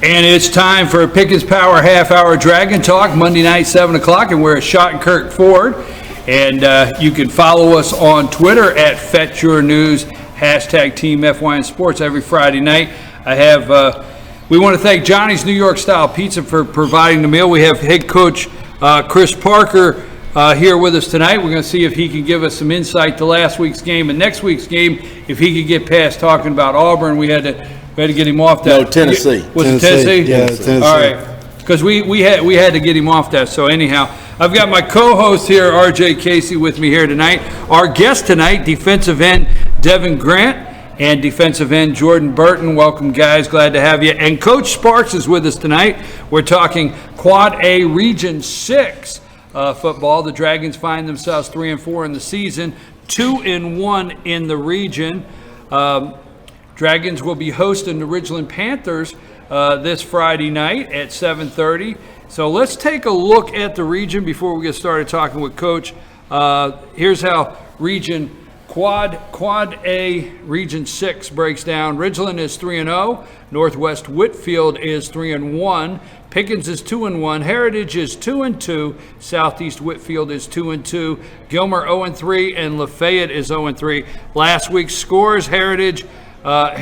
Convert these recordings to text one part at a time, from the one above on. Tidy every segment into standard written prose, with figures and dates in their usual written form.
And it's time for Pickens Power Half-Hour Dragon Talk, Monday night, 7 o'clock, and we're at Schottenkirk Ford. And you can follow us on Twitter at FetchYourNews, hashtag Team FYN Sports every Friday night. We want to thank Johnny's New York Style Pizza for providing the meal. We have head coach Chris Parker here with us tonight. We're going to see if he can give us some insight to last week's game and next week's game. If he could get past talking about Auburn, we had to get him off that. No, Tennessee. Was it Tennessee? Yeah, Tennessee. All right, because we had to get him off that. So anyhow, I've got my co-host here, R.J. Casey, with me here tonight. Our guest tonight, defensive end Devin Grant and defensive end Jordan Burton. Welcome, guys. Glad to have you. And Coach Sparks is with us tonight. We're talking Quad A Region 6 football. The Dragons find themselves 3-4 in the season, 2-1 in the region. Dragons will be hosting the Ridgeland Panthers this Friday night at 7:30. So let's take a look at the region before we get started talking with Coach. Here's how Quad A Region 6 breaks down. Ridgeland is 3-0. Northwest Whitfield is 3-1. Pickens is 2-1. Heritage is 2-2. Southeast Whitfield is 2-2. Gilmer 0-3, and Lafayette is 0-3. Last week's scores: Heritage was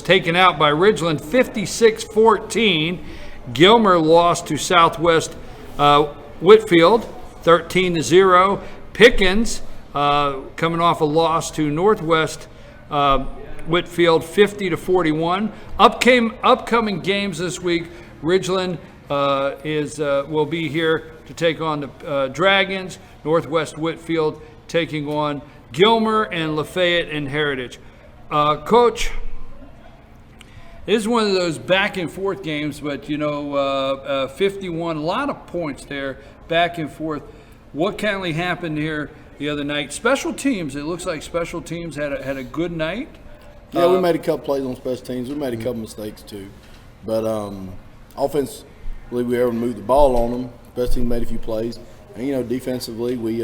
taken out by Ridgeland 56-14. Gilmer lost to Southwest Whitfield 13-0. Pickens coming off a loss to Northwest Whitfield 50-41. Upcoming games this week: Ridgeland will be here to take on the Dragons. Northwest Whitfield taking on Gilmer, and Lafayette and Heritage. Coach, this is one of those back and forth games, but 51, a lot of points there, back and forth. What kind of happened here the other night? Special teams, it looks like special teams had a good night. Yeah, we made a couple plays on special teams. We made a couple mistakes too. But offense, I believe we ever moved the ball on them. Special teams made a few plays. And, defensively, we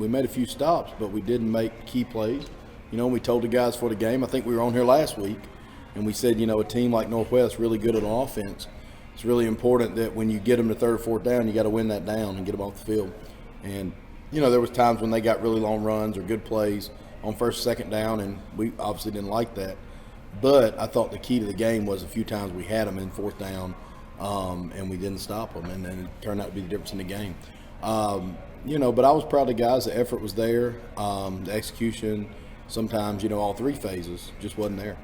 made a few stops, but we didn't make key plays. We told the guys for the game, I think we were on here last week, and we said, a team like Northwest really good at on offense. It's really important that when you get them to third or fourth down, you got to win that down and get them off the field. And, there was times when they got really long runs or good plays on first or second down, and we obviously didn't like that. But I thought the key to the game was a few times we had them in fourth down, and we didn't stop them, and then it turned out to be the difference in the game. But I was proud of the guys. The effort was there. The execution, sometimes, all three phases just wasn't there.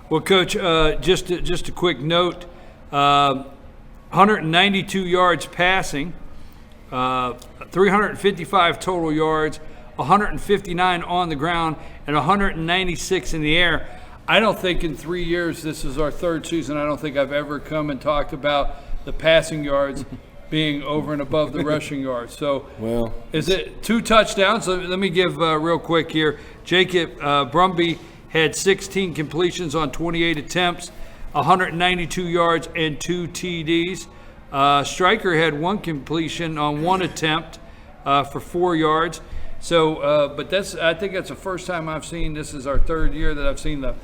Well, Coach, just a quick note, 192 yards passing, 355 total yards, 159 on the ground, and 196 in the air. I don't think in 3 years, this is our third season, I don't think I've ever come and talked about the passing yards being over and above the rushing yards. So, is it 2 touchdowns? Let me give real quick here. Jacob Brumby had 16 completions on 28 attempts, 192 yards and 2 TDs. Stryker had 1 completion on 1 attempt for 4 yards. So, but I think that's the first time I've seen. This is our third year that I've seen the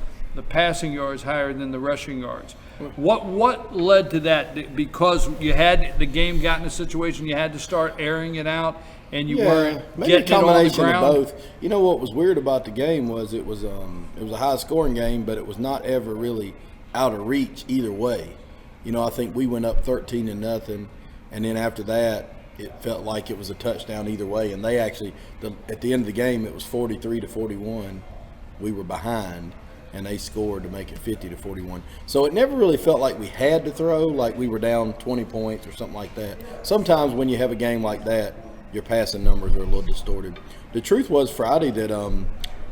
passing yards higher than the rushing yards. What led to that? Because you had the game got in a situation you had to start airing it out, and you weren't getting it on the ground. Of both. What was weird about the game was it was a high scoring game, but it was not ever really out of reach either way. I think we went up 13-0, and then after that it felt like it was a touchdown either way. And they actually, at the end of the game, it was 43-41. We were behind, and they scored to make it 50-41. So it never really felt like we had to throw, like we were down 20 points or something like that. Sometimes when you have a game like that, your passing numbers are a little distorted. The truth was Friday that,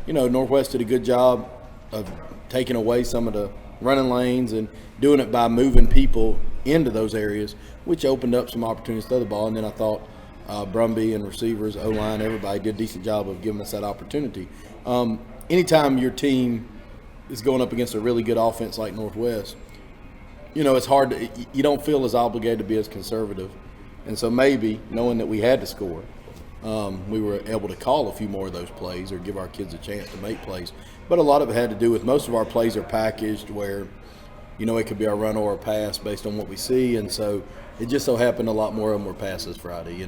Northwest did a good job of taking away some of the running lanes and doing it by moving people into those areas, which opened up some opportunities to throw the ball. And then I thought Brumby and receivers, O-line, everybody did a decent job of giving us that opportunity. Anytime your team is going up against a really good offense like Northwest, it's hard to, you don't feel as obligated to be as conservative. And so maybe knowing that we had to score, we were able to call a few more of those plays or give our kids a chance to make plays. But a lot of it had to do with most of our plays are packaged where it could be a run or a pass based on what we see. And so it just so happened a lot more of them were passes Friday.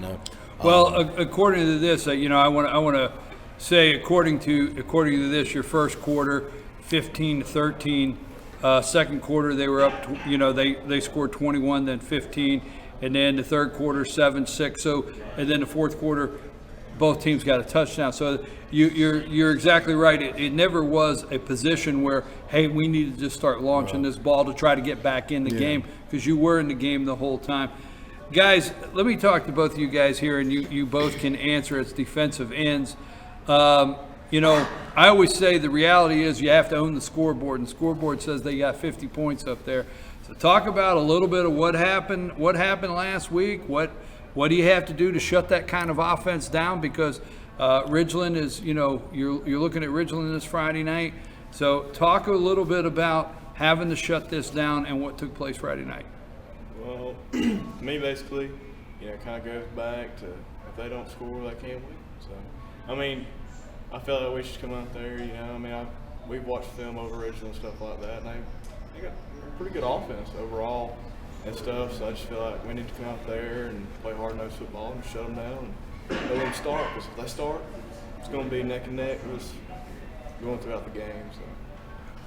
Well, according to this, I want to say according to this, your first quarter, 15-13. Second quarter, they were up. They scored 21, then 15, and then the third quarter 7-6. So, and then the fourth quarter, both teams got a touchdown. So you're exactly right. It never was a position where, hey, we need to just start launching this ball to try to get back in the game, because you were in the game the whole time. Guys, let me talk to both of you guys here, and you both can answer as defensive ends. I always say the reality is you have to own the scoreboard, and the scoreboard says they got 50 points up there. So talk about a little bit of what happened last week. What do you have to do to shut that kind of offense down? Because Ridgeland is, you're looking at Ridgeland this Friday night. So talk a little bit about having to shut this down and what took place Friday night. Well, to me, basically, it kind of goes back to if they don't score, they can't win. So, I feel like we should come out there, we've watched film over Ridgeland and stuff like that, and they got a pretty good offense overall and stuff, so I just feel like we need to come out there and play hard-nosed football and shut them down and let them start, because if they start, it's going to be neck and neck with going throughout the game. So.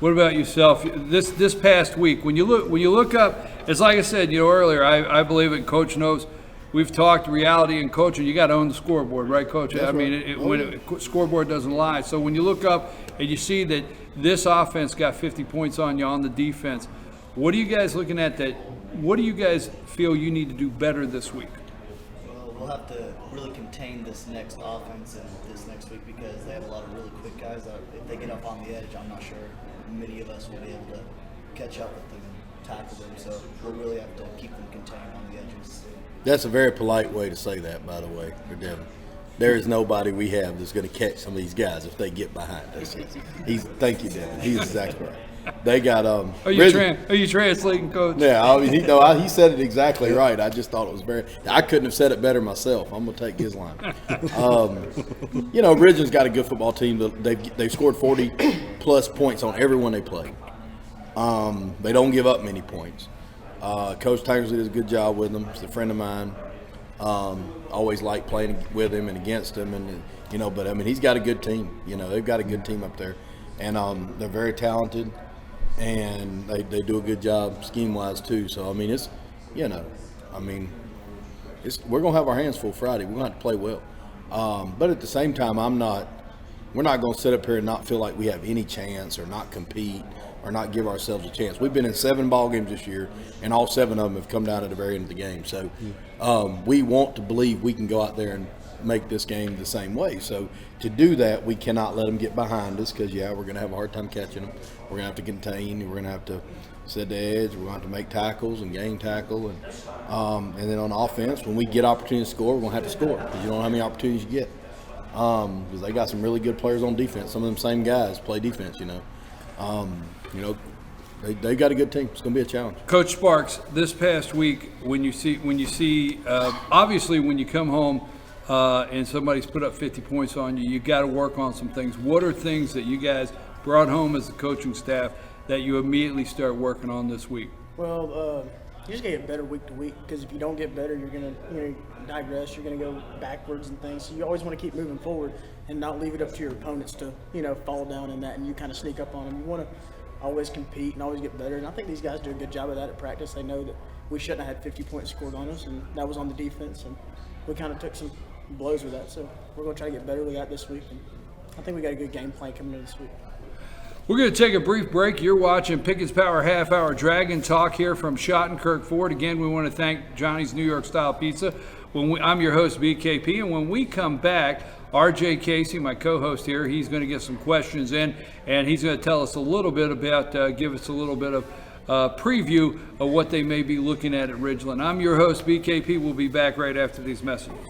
What about yourself? This past week, when you look up, it's like I said, earlier, I believe it. Coach knows. We've talked reality and coaching. You got to own the scoreboard, right, Coach? That's Scoreboard doesn't lie. So when you look up and you see that this offense got 50 points on you on the defense, what are you guys looking at? What do you guys feel you need to do better this week? Well, we'll have to really contain this next offense and this next week, because they have a lot of really quick guys that if they get up on the edge, I'm not sure many of us will be able to catch up with them and tackle them. So we'll really have to keep them contained on the edges. That's a very polite way to say that, by the way, for Devin. There is nobody we have that's going to catch some of these guys if they get behind us. Thank you, Devin. He's exactly right. They got Are you translating, Coach? Yeah, he said it exactly right. I just thought it was I couldn't have said it better myself. I'm going to take his line. Ridgeland's got a good football team. They've scored 40-plus points on everyone they play. They don't give up many points. Coach Tankersley does a good job with them. He's a friend of mine. Always like playing with him and against him, and but he's got a good team. They've got a good team up there, and they're very talented, and they do a good job scheme wise too. So it's, we're gonna have our hands full Friday. We're gonna have to play well, but at the same time, we're not gonna sit up here and not feel like we have any chance or not compete or not give ourselves a chance. We've been in 7 ball games this year, and all 7 of them have come down at the very end of the game. So we want to believe we can go out there and make this game the same way. So to do that, we cannot let them get behind us, because, we're going to have a hard time catching them. We're going to have to contain. We're going to have to set the edge. We're going to have to make tackles and gain tackle. And then on offense, when we get opportunity to score, we're going to have to score, because you don't know how many opportunities you get. Because they got some really good players on defense. Some of them same guys play defense, They got a good team. It's going to be a challenge. Coach Sparks, this past week, when you see, obviously when you come home and somebody's put up 50 points on you, you got to work on some things. What are things that you guys brought home as the coaching staff that you immediately start working on this week? Well, you just gotta get better week to week, because if you don't get better, you're gonna digress. You're gonna go backwards and things. So you always want to keep moving forward and not leave it up to your opponents to fall down in that and you kind of sneak up on them. You want to always compete and always get better. And I think these guys do a good job of that at practice. They know that we shouldn't have had 50 points scored on us, and that was on the defense. And we kind of took some blows with that. So we're going to try to get better with that this week. And I think we got a good game plan coming in this week. We're going to take a brief break. You're watching Pickens Power Half Hour Dragon Talk here from Schottenkirk Ford. Again, we want to thank Johnny's New York Style Pizza. I'm your host, BKP, and when we come back, RJ Casey, my co-host here, he's going to get some questions in, and he's going to tell us a little bit about, give us a little bit of preview of what they may be looking at Ridgeland. I'm your host, BKP. We'll be back right after these messages.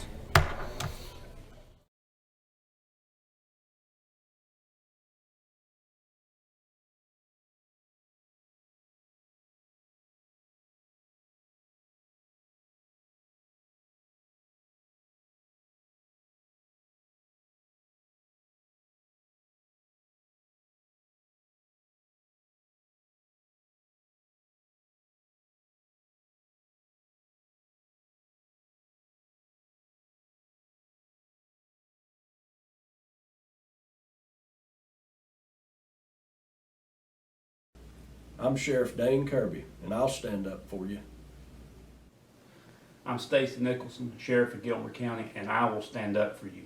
I'm Sheriff Dane Kirby, and I'll stand up for you. I'm Stacy Nicholson, Sheriff of Gilmer County, and I will stand up for you.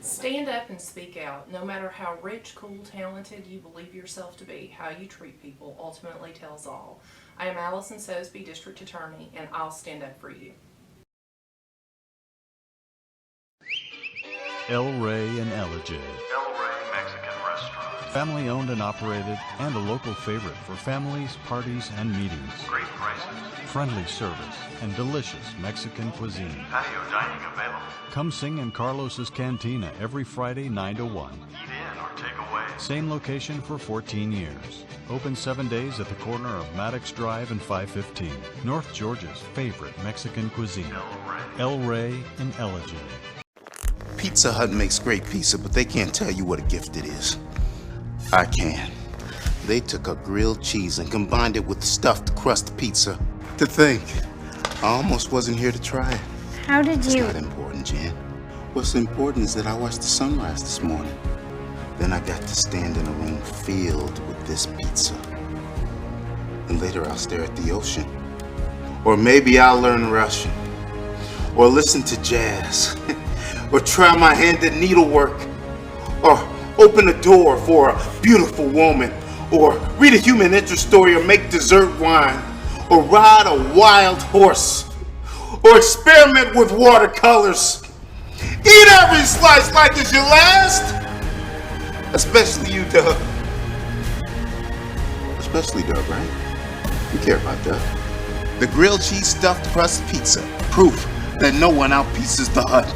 Stand up and speak out. No matter how rich, cool, talented you believe yourself to be, how you treat people ultimately tells all. I am Allison Sosby, District Attorney, and I'll stand up for you. El Rey and Elijah. El Rey Mexican Restaurant. Family owned and operated, and a local favorite for families, parties, and meetings. Great prices. Friendly service and delicious Mexican cuisine. Patio dining available. Come sing in Carlos's Cantina every Friday 9 to 1. Eat in or take away. Same location for 14 years. Open 7 days at the corner of Maddox Drive and 515. North Georgia's favorite Mexican cuisine. El Rey and Elijah. Pizza Hut makes great pizza, but they can't tell you what a gift it is. I can. They took a grilled cheese and combined it with stuffed crust pizza. To think, I almost wasn't here to try it. How did you? It's not important, Jan. What's important is that I watched the sunrise this morning. Then I got to stand in a room filled with this pizza. And later I'll stare at the ocean. Or maybe I'll learn Russian. Or listen to jazz. Or try my hand at needlework. Or open a door for a beautiful woman. Or read a human interest story or make dessert wine. Or ride a wild horse. Or experiment with watercolors. Eat every slice like it's your last. Especially you, Doug. Especially Doug, right? You care about Doug. The grilled cheese stuffed crust pizza. Proof that no one outpieces the Hut.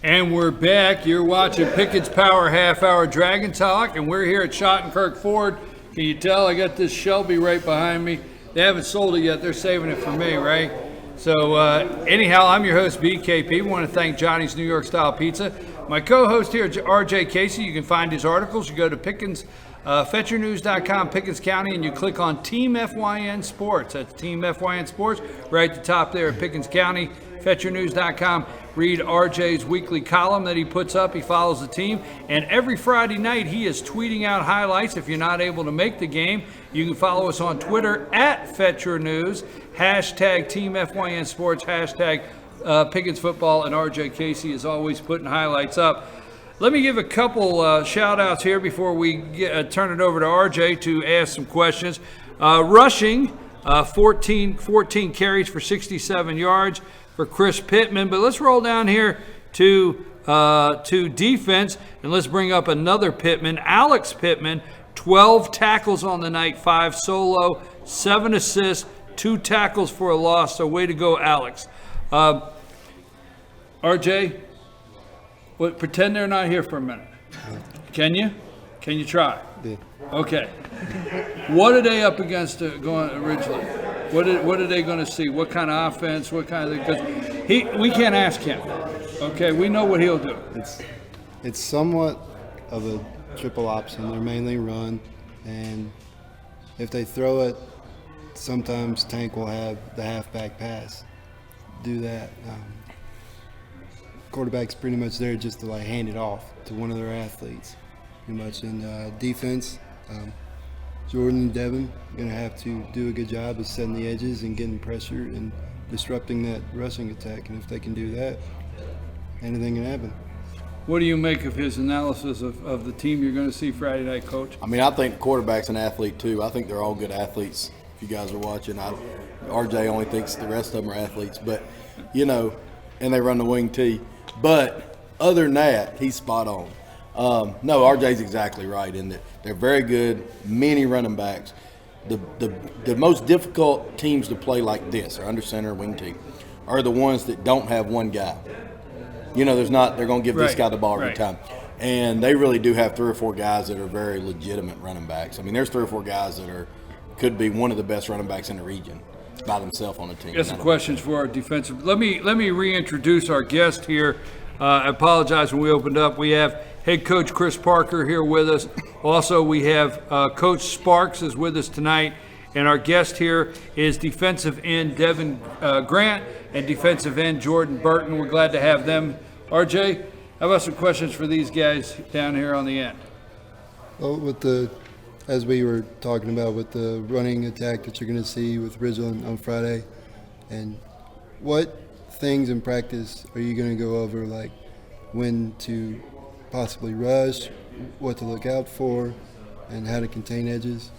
And we're back. You're watching Pickens Power Half Hour Dragon Talk, and we're here at Schottenkirk Ford. Can you tell I got this Shelby right behind me? They haven't sold it yet. They're saving it for me, right? So anyhow, I'm your host, BKP. We want to thank Johnny's New York Style Pizza. My co-host here, RJ Casey. You can find his articles. You go to Pickens, FetcherNews.com, Pickens County, and you click on Team FYN Sports. That's Team FYN Sports right at the top there at Pickens County, FetcherNews.com. Read RJ's weekly column that he puts up. He follows the team. And every Friday night, he is tweeting out highlights. If you're not able to make the game, you can follow us on Twitter at Fetcher News, hashtag Team FYN Sports, hashtag Pickens Football, and RJ Casey is always putting highlights up. Let me give a couple shout-outs here before we turn it over to RJ to ask some questions. Rushing, 14 carries for 67 yards for Chris Pittman. But let's roll down here to defense, and let's bring up another Pittman, Alex Pittman, 12 tackles on the night, 5 solo, 7 assists, 2 tackles for a loss. So way to go, Alex. RJ, pretend they're not here for a minute. Can you? Can you try? Yeah. Okay. What are they up against going originally? What are they going to see? What kind of offense? What kind of? Because we can't ask him. Okay, we know what he'll do. It's somewhat of a triple option. They're mainly run, and if they throw it, sometimes Tank will have the halfback pass. Do that. Quarterback's pretty much there just to hand it off to one of their athletes. Pretty much in defense, Jordan and Devin are going to have to do a good job of setting the edges and getting pressure and disrupting that rushing attack. And if they can do that, anything can happen. What do you make of his analysis of the team you're going to see Friday night, Coach? I mean, I think the quarterback's an athlete too. I think they're all good athletes. If you guys are watching, RJ only thinks the rest of them are athletes, but and they run the wing tee. But other than that, he's spot on. No, RJ's exactly right in that they're very good, many running backs. the most difficult teams to play like this, or under center, wing team, are the ones that don't have one guy. They're going to give this guy the ball every time. And they really do have 3 or 4 guys that are very legitimate running backs. I mean, there's 3 or 4 guys that could be one of the best running backs in the region by themselves on the team. Got some questions for our defensive. Let me reintroduce our guest here. I apologize when we opened up. We have head coach Chris Parker here with us. Also, we have Coach Sparks is with us tonight. And our guest here is defensive end Devin Grant and defensive end Jordan Burton. We're glad to have them. RJ, how about some questions for these guys down here on the end? Well, as we were talking about with the running attack that you're going to see with Ridgeland on Friday, and what things in practice are you going to go over, like when to possibly rush, what to look out for, and how to contain edges?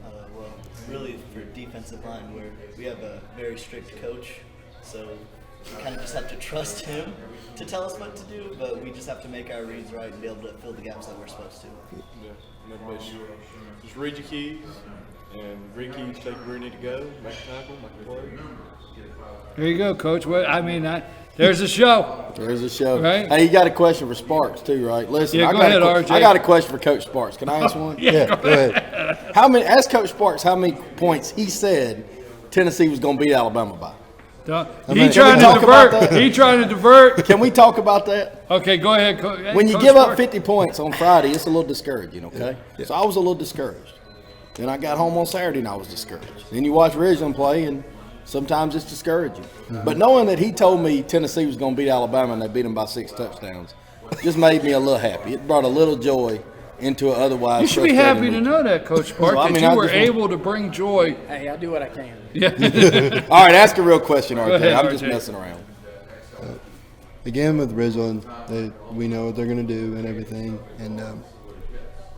Well, really for defensive line, we have a very strict coach, so we kind of just have to trust him to tell us what to do, but we just have to make our reads right and be able to fill the gaps that we're supposed to. Yeah, just read your keys and read keys, take where you need to go, make a tackle, make a play. There you go, Coach. There's a show. There's a show. Right? Hey, you got a question for Sparks too, right? Listen, Yeah, go ahead, RJ. I got a question for Coach Sparks. Can I ask one? Yeah, Go ahead. Ask Coach Sparks how many points he said Tennessee was going to beat Alabama by. He trying to divert. Can we talk about that? Okay, go ahead. When you give up 50 points on Friday, it's a little discouraging, okay? Yeah. So I was a little discouraged. Then I got home on Saturday and I was discouraged. Then you watch Ridgeland play and sometimes it's discouraging. Mm-hmm. But knowing that he told me Tennessee was going to beat Alabama and they beat them by 6 touchdowns just made me a little happy. It brought a little joy into an otherwise You should be happy to know that, Coach Park, that you were able to bring joy. Hey, I do what I can. Yeah. All right, ask a real question, RJ. Ahead, I'm RJ. just messing around. Again, with Ridgeland, we know what they're going to do and everything. And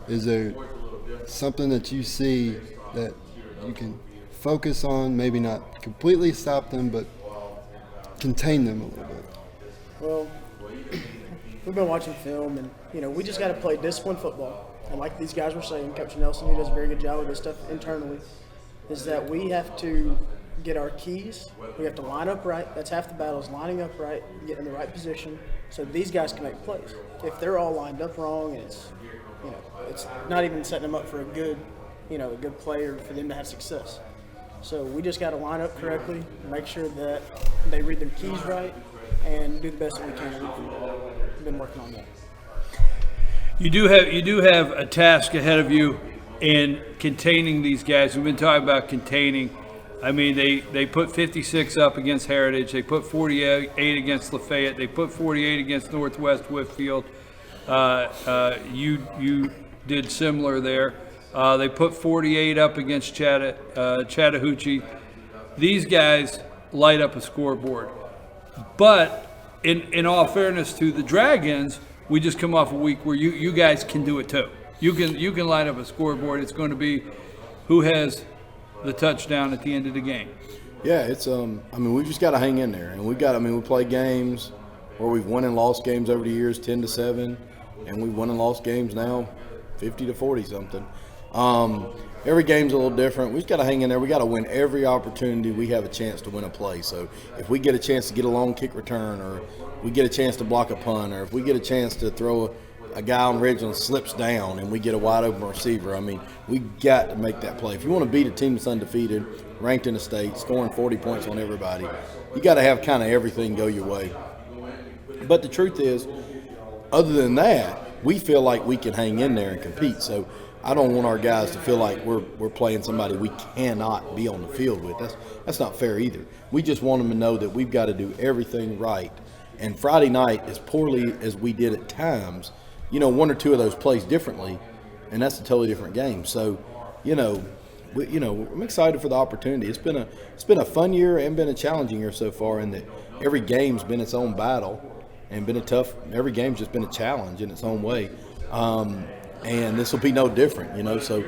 is there something that you see that you can focus on, maybe not completely stop them, but contain them a little bit? Well, we've been watching film, and we just got to play disciplined football. And like these guys were saying, Coach Nelson, who does a very good job with this stuff internally, is that we have to get our keys. We have to line up right. That's half the battle, is lining up right, get in the right position, so these guys can make plays. If they're all lined up wrong, and it's not even setting them up for a good play or for them to have success. So we just got to line up correctly, make sure that they read their keys right, and do the best that we can. We've been working on that. You do have a task ahead of you in containing these guys. We've been talking about containing. I mean, they put 56 up against Heritage. They put 48 against Lafayette. They put 48 against Northwest Whitfield. You did similar there. They put 48 up against Chattahoochee. These guys light up a scoreboard. But in all fairness to the Dragons, we just come off a week where you guys can do it too. You can light up a scoreboard. It's going to be who has the touchdown at the end of the game. Yeah, it's we just got to hang in there, and we play games where we've won and lost games over the years 10-7, and we've won and lost games now 50-40 something. Every game's a little different. We just got to hang in there. We got to win every opportunity we have a chance to win a play. So if we get a chance to get a long kick return, or we get a chance to block a punt, or if we get a chance to throw a guy on Ridgeland slips down and we get a wide open receiver, we got to make that play. If you want to beat a team that's undefeated, ranked in the state, scoring 40 points on everybody, you got to have kind of everything go your way. But the truth is, other than that, we feel like we can hang in there and compete. So I don't want our guys to feel like we're playing somebody we cannot be on the field with. That's not fair either. We just want them to know that we've got to do everything right. And Friday night, as poorly as we did at times, one or two of those plays differently, and that's a totally different game. So, I'm excited for the opportunity. It's been a fun year and been a challenging year so far, in that every game's been its own battle and been every game's just been a challenge in its own way. And this will be no different, So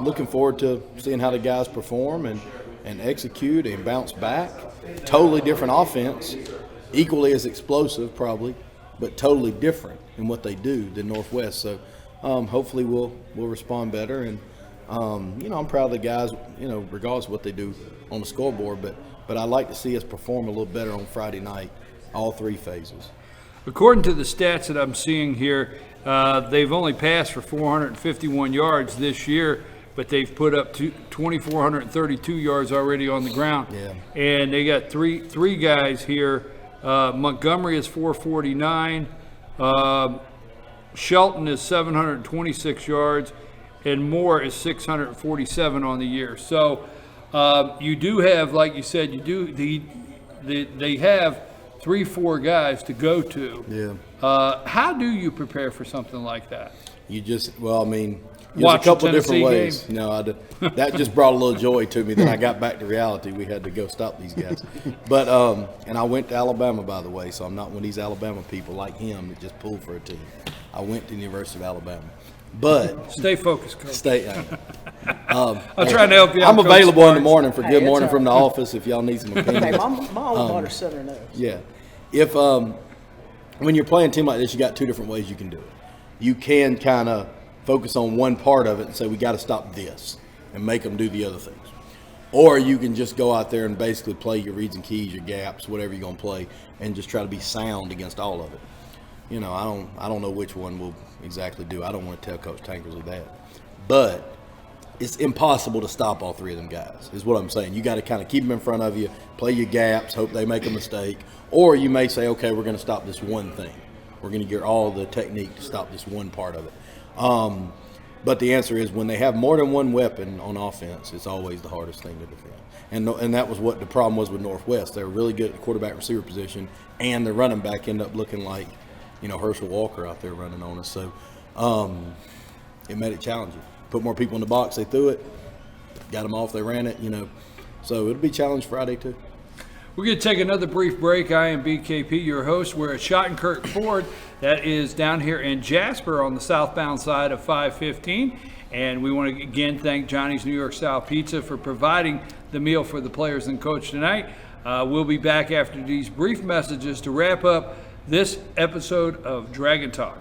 looking forward to seeing how the guys perform and execute and bounce back. Totally different offense, equally as explosive probably, but totally different in what they do than Northwest. So hopefully we'll respond better. And I'm proud of the guys, regardless of what they do on the scoreboard. But I'd like to see us perform a little better on Friday night, all three phases. According to the stats that I'm seeing here, they've only passed for 451 yards this year, but they've put up 2,432 yards already on the ground. Yeah. And they got three guys here. Montgomery is 449. Shelton is 726 yards, and Moore is 647 on the year. So you do have, like you said, they have 3-4 guys to go to. Yeah. How do you prepare for something like that? There's a Watch couple the of different Tennessee ways. game. No, that just brought a little joy to me. Then I got back to reality. We had to go stop these guys. But and I went to Alabama, by the way, so I'm not one of these Alabama people like him that just pulled for a team. I went to the University of Alabama. But stay focused, Coach. I'm trying to help you out. I'm available Coach in the morning for Good Morning all from the office if y'all need some opinions. Hey, my alma mater's 7-0. Yeah. If when you're playing a team like this, you got two different ways you can do it. You can kind of focus on one part of it and say, we got to stop this and make them do the other things. Or you can just go out there and basically play your reads and keys, your gaps, whatever you're going to play, and just try to be sound against all of it. I don't know which one we'll exactly do. I don't want to tell Coach Tankersley that. But it's impossible to stop all three of them guys, is what I'm saying. You got to kind of keep them in front of you, play your gaps, hope they make a mistake. Or you may say, okay, we're going to stop this one thing. We're going to get all the technique to stop this one part of it. But the answer is when they have more than one weapon on offense, it's always the hardest thing to defend. And that was what the problem was with Northwest. They were really good at the quarterback receiver position, and the running back ended up looking like, Herschel Walker out there running on us. So it made it challenging. Put more people in the box, they threw it, got them off, they ran it, So it'll be challenge Friday too. We're going to take another brief break. I am BKP, your host. We're at Schottenkirk Ford. That is down here in Jasper on the southbound side of 515. And we want to again thank Johnny's New York Style Pizza for providing the meal for the players and coach tonight. We'll be back after these brief messages to wrap up this episode of Dragon Talk.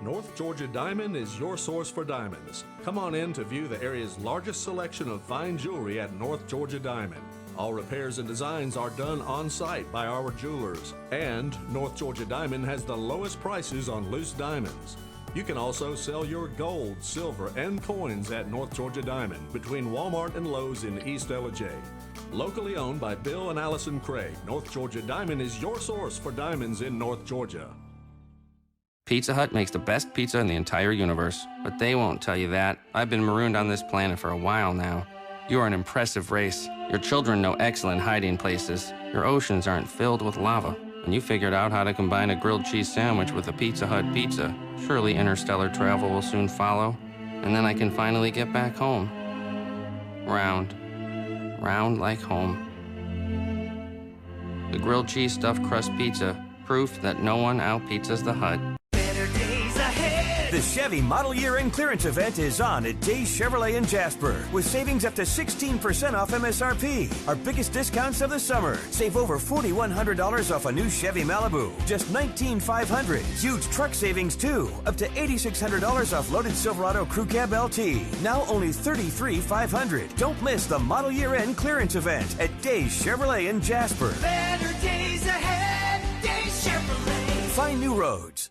North Georgia Diamond is your source for diamonds. Come on in to view the area's largest selection of fine jewelry at North Georgia Diamond. All repairs and designs are done on site by our jewelers. And North Georgia Diamond has the lowest prices on loose diamonds. You can also sell your gold, silver, and coins at North Georgia Diamond between Walmart and Lowe's in East LJ. Locally owned by Bill and Allison Craig, North Georgia Diamond is your source for diamonds in North Georgia. Pizza Hut makes the best pizza in the entire universe, but they won't tell you that. I've been marooned on this planet for a while now. You are an impressive race. Your children know excellent hiding places. Your oceans aren't filled with lava. And you figured out how to combine a grilled cheese sandwich with a Pizza Hut pizza. Surely interstellar travel will soon follow. And then I can finally get back home. Round. Round like home. The grilled cheese stuffed crust pizza. Proof that no one out-pizzas the Hut. The Chevy Model Year End Clearance event is on at Days Chevrolet in Jasper with savings up to 16% off MSRP. Our biggest discounts of the summer. Save over $4,100 off a new Chevy Malibu, just $19,500. Huge truck savings too, up to $8,600 off loaded Silverado Crew Cab LT. Now only $33,500. Don't miss the Model Year End Clearance event at Days Chevrolet in Jasper. Better days ahead, Days Chevrolet. Find new roads.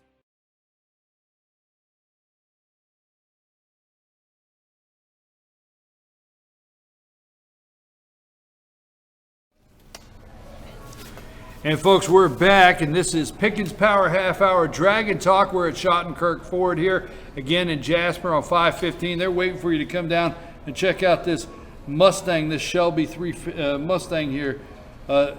And folks, we're back, and this is Pickens Power Half Hour Dragon Talk. We're at Schottenkirk Ford here, again in Jasper on 515. They're waiting for you to come down and check out this Mustang, this Shelby Mustang here.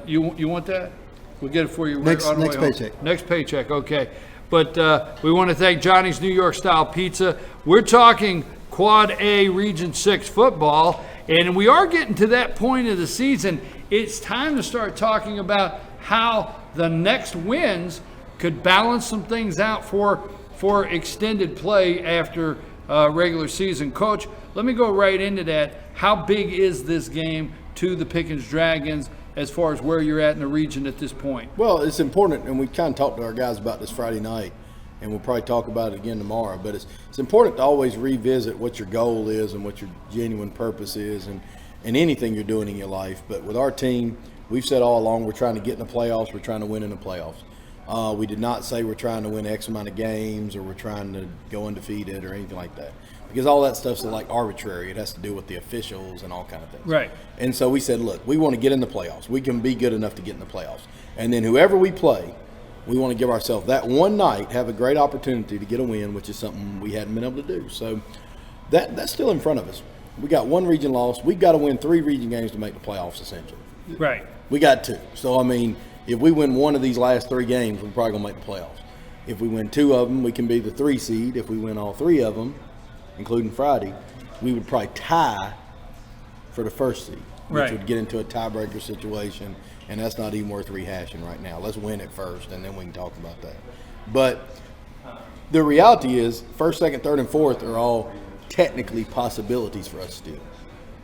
You want that? We'll get it for you next on the way paycheck. Home. Next paycheck, okay. But we want to thank Johnny's New York Style Pizza. We're talking Quad A Region 6 football, and we are getting to that point of the season. It's time to start talking about how the next wins could balance some things out for extended play after regular season. Coach, let me go right into that. How big is this game to the Pickens Dragons as far as where you're at in the region at this point? Well, it's important, and we kind of talked to our guys about this Friday night, and we'll probably talk about it again tomorrow, but it's important to always revisit what your goal is and what your genuine purpose is and anything you're doing in your life. But with our team, we've said all along we're trying to get in the playoffs, we're trying to win in the playoffs. We did not say we're trying to win X amount of games or we're trying to go undefeated or anything like that, because all that stuff's like arbitrary. It has to do with the officials and all kind of things. Right. And so we said, look, we want to get in the playoffs. We can be good enough to get in the playoffs. And then whoever we play, we want to give ourselves that one night, have a great opportunity to get a win, which is something we hadn't been able to do. So that's still in front of us. We got one region loss. We've got to win 3 region games to make the playoffs, essentially. Right. We got 2. So, I mean, if we win one of these last 3 games, we're probably going to make the playoffs. If we win 2 of them, we can be the 3 seed. If we win all 3 of them, including Friday, we would probably tie for the 1st seed, which Right. would get into a tiebreaker situation, and that's not even worth rehashing right now. Let's win it first, and then we can talk about that. But the reality is 1st, 2nd, 3rd, and 4th are all technically possibilities for us still.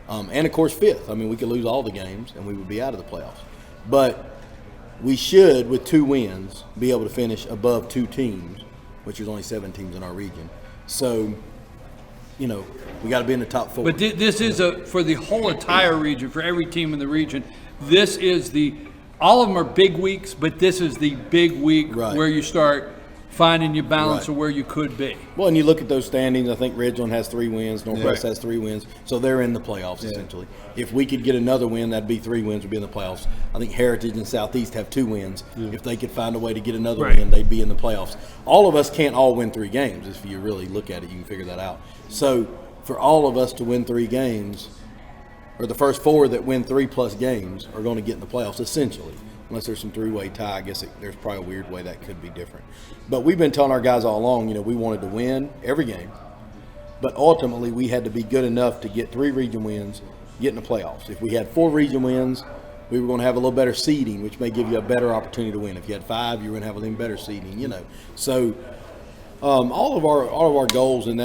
And, of course, 5th. I mean, we could lose all the games, and we would be out of the playoffs. But we should, with 2 wins, be able to finish above 2 teams, which is only 7 teams in our region. So, you know, we got to be in the top 4. But this is for the whole entire region, for every team in the region. This is all of them are big weeks, but this is the big week where you start finding your balance of where you could be. Well, and you look at those standings, I think Ridgeland has 3 wins, Northwest has 3 wins, so they're in the playoffs essentially. If we could get another win, that'd be 3 wins, we'd be in the playoffs. I think Heritage and Southeast have 2 wins. If they could find a way to get another win, they'd be in the playoffs. All of us can't all win 3 games. If you really look at it, you can figure that out. So for all of us to win 3 games, or the first 4 that win 3+ games are going to get in the playoffs essentially. Unless there's some 3-way tie, I guess there's probably a weird way that could be different. But we've been telling our guys all along, you know, we wanted to win every game. But ultimately, we had to be good enough to get 3 region wins, get in the playoffs. If we had 4 region wins, we were going to have a little better seeding, which may give you a better opportunity to win. If you had 5, you were going to have a little better seeding, you know. So all of our goals in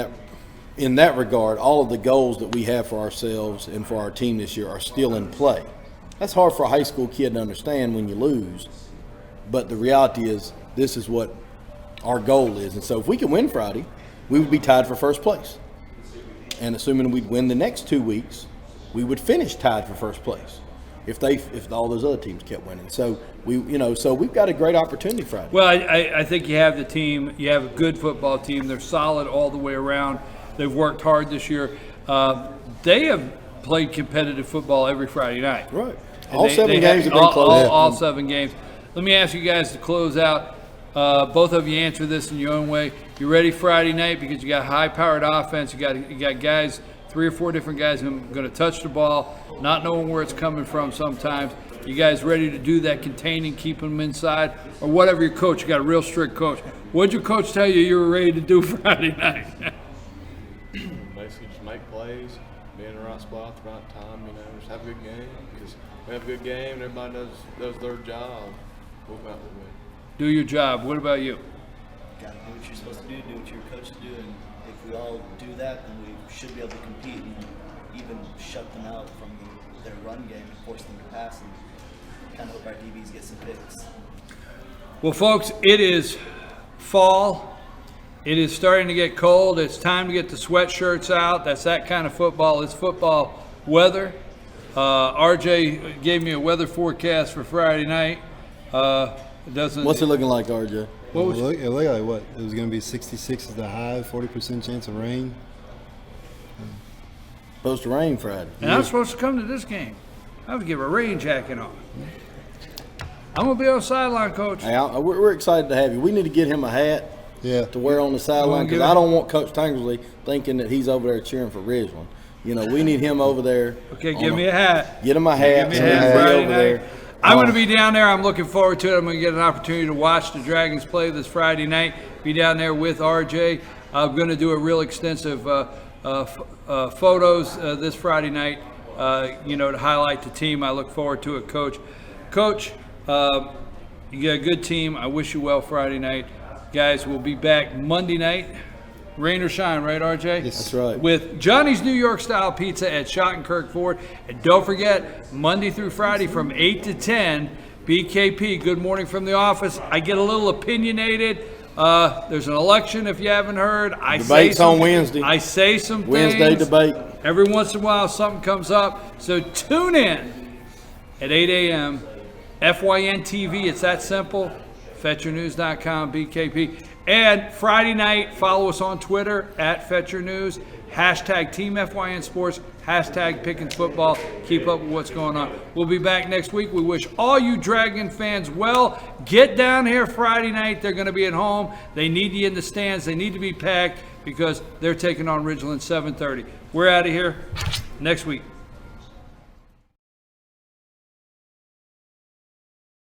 that regard, all of the goals that we have for ourselves and for our team this year are still in play. That's hard for a high school kid to understand when you lose, but the reality is this is what our goal is. And so if we can win Friday, we would be tied for 1st place. And assuming we'd win the next 2 weeks, we would finish tied for 1st place if all those other teams kept winning. So we've got a great opportunity Friday. Well, I think you have the team. You have a good football team. They're solid all the way around. They've worked hard this year. They have played competitive football every Friday night. Right. All 7 games have been close. All 7 games. Let me ask you guys to close out. Both of you answer this in your own way. You ready Friday night because you got high-powered offense. You got guys, 3 or 4 different guys who are going to touch the ball, not knowing where it's coming from sometimes. You guys ready to do that containing, keeping them inside, or whatever your coach? You got a real strict coach. What did your coach tell you were ready to do Friday night? Basically, just make plays, be in the right spot at the right time. You know, just have a good game. Because we have a good game, and everybody does their job. We'll come out with a win. Do your job. What about you? Got to do what you're supposed to do what your coaches do, and if we all do that, then we should be able to compete and even shut them out from their run game and force them to pass, and kind of hope our DBs get some picks. Well, folks, it is fall. It is starting to get cold. It's time to get the sweatshirts out. That's that kind of football. It's football weather. RJ gave me a weather forecast for Friday night. What's it looking like, RJ? It looked like what? It was going to be 66 is the high, 40% chance of rain. Supposed to rain Friday. And I'm supposed to come to this game. I would give a rain jacket on. I'm going to be on the sideline, Coach. Hey, we're excited to have you. We need to get him a hat to wear on the sideline because I don't want Coach Tangersley thinking that he's over there cheering for Ridgeland. You know, we need him over there. Okay, give me a hat. Get him a hat. Give me a hat Friday night. I'm going to be down there. I'm looking forward to it. I'm going to get an opportunity to watch the Dragons play this Friday night. Be down there with RJ. I'm going to do a real extensive photos this Friday night, to highlight the team. I look forward to it, Coach. Coach, you got a good team. I wish you well Friday night. Guys, we'll be back Monday night rain or shine, right, RJ? Yes. That's right. With Johnny's New York Style Pizza at Schottenkirk Ford. And don't forget, Monday through Friday from 8 to 10, BKP, Good Morning from the Office. I get a little opinionated. There's an election, if you haven't heard. Debate's on Wednesday. I say some Wednesday things. debate. Every once in a while, something comes up. So tune in at 8 a.m. FYN TV, it's that simple. FetcherNews.com, BKP. And Friday night, follow us on Twitter at Fetcher News. Hashtag Team FYN Sports. Hashtag Pickens Football. Keep up with what's going on. We'll be back next week. We wish all you Dragon fans well. Get down here Friday night. They're going to be at home. They need you in the stands. They need to be packed because they're taking on Ridgeland 7:30. We're out of here next week.